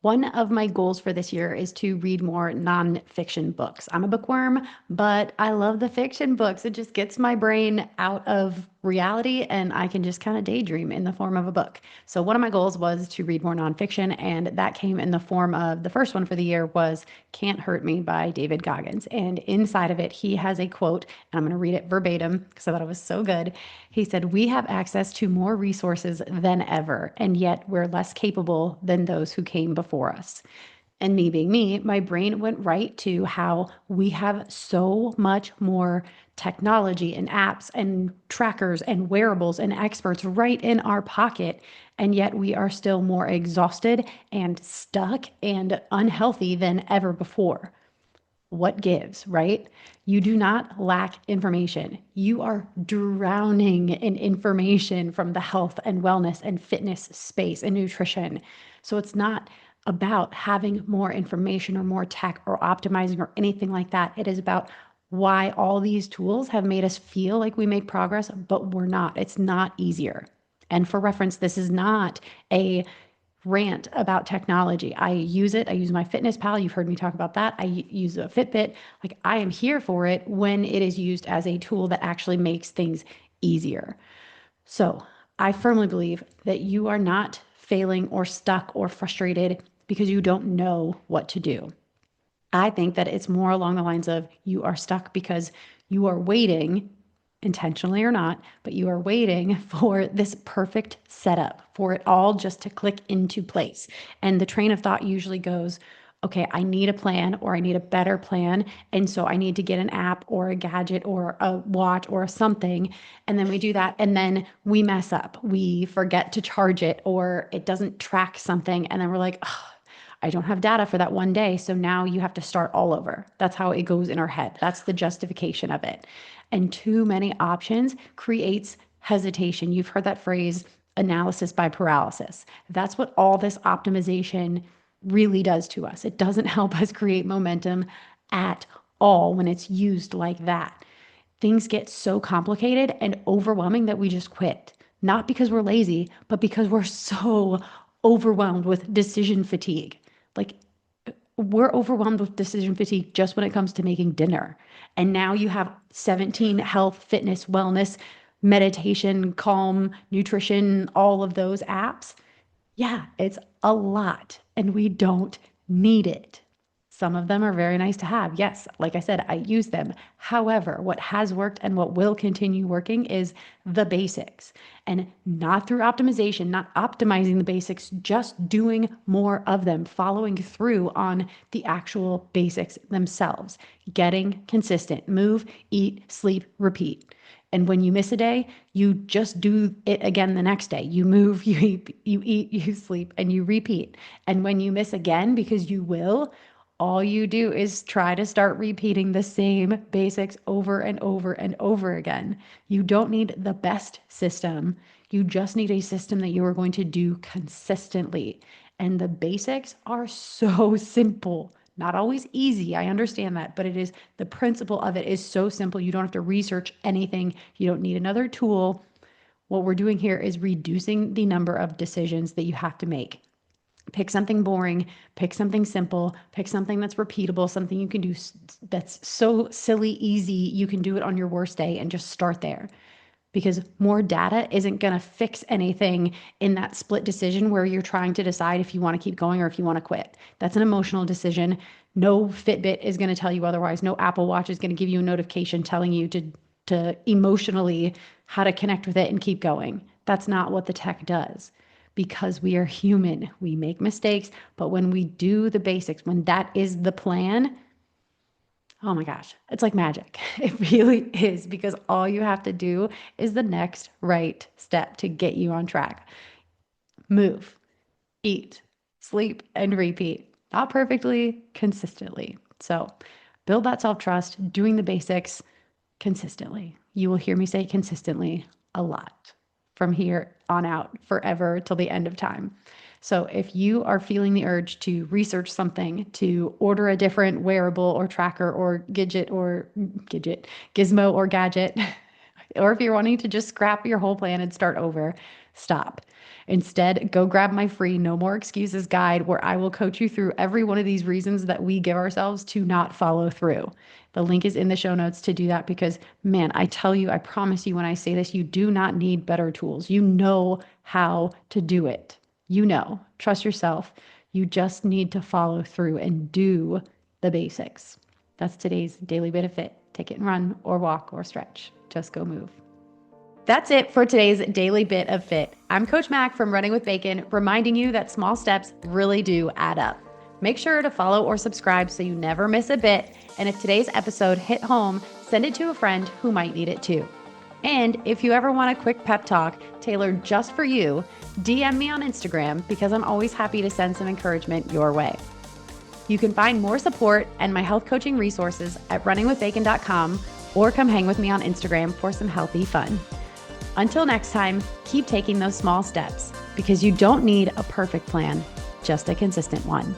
One of my goals for this year is to read more nonfiction books. I'm a bookworm, but I love the fiction books. It just gets my brain out of reality and I can just kind of daydream in the form of a book. So one of my goals was to read more nonfiction, and that came in the form of the first one for the year was Can't Hurt Me by David Goggins. And inside of it, he has a quote, and I'm going to read it verbatim because I thought it was so good. He said, "We have access to more resources than ever, and yet we're less capable than those who came before us." And me being me, my brain went right to how we have so much more technology and apps and trackers and wearables and experts right in our pocket. And yet we are still more exhausted and stuck and unhealthy than ever before. What gives, right? You do not lack information. You are drowning in information from the health and wellness and fitness space and nutrition. So it's not about having more information or more tech or optimizing or anything like that. It is about why all these tools have made us feel like we make progress, but we're not. It's not easier. And for reference, this is not a rant about technology. I use it. I use my Fitness Pal. You've heard me talk about that. I use a Fitbit. Like, I am here for it when it is used as a tool that actually makes things easier. So I firmly believe that you are not failing or stuck or frustrated because you don't know what to do. I think that it's more along the lines of you are stuck because you are waiting, intentionally or not, but you are waiting for this perfect setup for it all just to click into place. And the train of thought usually goes, okay, I need a plan or I need a better plan. And so I need to get an app or a gadget or a watch or something. And then we do that. And then we mess up. We forget to charge it or it doesn't track something. And then we're like, oh, I don't have data for that one day. So now you have to start all over. That's how it goes in our head. That's the justification of it. And too many options creates hesitation. You've heard that phrase, analysis by paralysis. That's what all this optimization really does to us. It doesn't help us create momentum at all when it's used like that. Things get so complicated and overwhelming that we just quit. Not because we're lazy, but because we're so overwhelmed with decision fatigue. Like, we're overwhelmed with decision fatigue just when it comes to making dinner. And now you have 17 health, fitness, wellness, meditation, calm, nutrition, all of those apps. Yeah, it's a lot and we don't need it. Some of them are very nice to have. Yes, like I said, I use them. However, what has worked and what will continue working is the basics, and not through optimization, not optimizing the basics, just doing more of them, following through on the actual basics themselves, getting consistent, move, eat, sleep, repeat. And when you miss a day, you just do it again the next day. You move, you eat, you sleep, and you repeat. And when you miss again, because you will, all you do is try to start repeating the same basics over and over and over again. You don't need the best system. You just need a system that you are going to do consistently. And the basics are so simple. Not always easy, I understand that, but it is the principle of it is so simple. You don't have to research anything. You don't need another tool. What we're doing here is reducing the number of decisions that you have to make. Pick something boring, pick something simple, pick something that's repeatable, something you can do that's so silly easy, you can do it on your worst day and just start there. Because more data isn't going to fix anything in that split decision where you're trying to decide if you want to keep going or if you want to quit. That's an emotional decision. No Fitbit is going to tell you otherwise. No Apple Watch is going to give you a notification telling you to emotionally how to connect with it and keep going. That's not what the tech does, because we are human. We make mistakes, but when we do the basics, when that is the plan, oh my gosh, it's like magic. It really is, because all you have to do is the next right step to get you on track. Move, eat, sleep, and repeat. Not perfectly, consistently. So build that self trust, doing the basics consistently. You will hear me say consistently a lot from here on out, forever till the end of time. So if you are feeling the urge to research something, to order a different wearable or tracker or gizmo or gadget, Or if you're wanting to just scrap your whole plan and start over, stop. Instead, go grab my free No More Excuses guide where I will coach you through every one of these reasons that we give ourselves to not follow through. The link is in the show notes to do that because, man, I tell you, I promise you when I say this, you do not need better tools. You know how to do it. You know, trust yourself. You just need to follow through and do the basics. That's today's daily bit of fit. Take it and run or walk or stretch. Just go move. That's it for today's daily bit of fit. I'm Coach Mack from Running with Bacon, reminding you that small steps really do add up. Make sure to follow or subscribe so you never miss a bit. And if today's episode hit home, send it to a friend who might need it too. And if you ever want a quick pep talk tailored just for you, DM me on Instagram because I'm always happy to send some encouragement your way. You can find more support and my health coaching resources at runningwithbacon.com or come hang with me on Instagram for some healthy fun. Until next time, keep taking those small steps because you don't need a perfect plan, just a consistent one.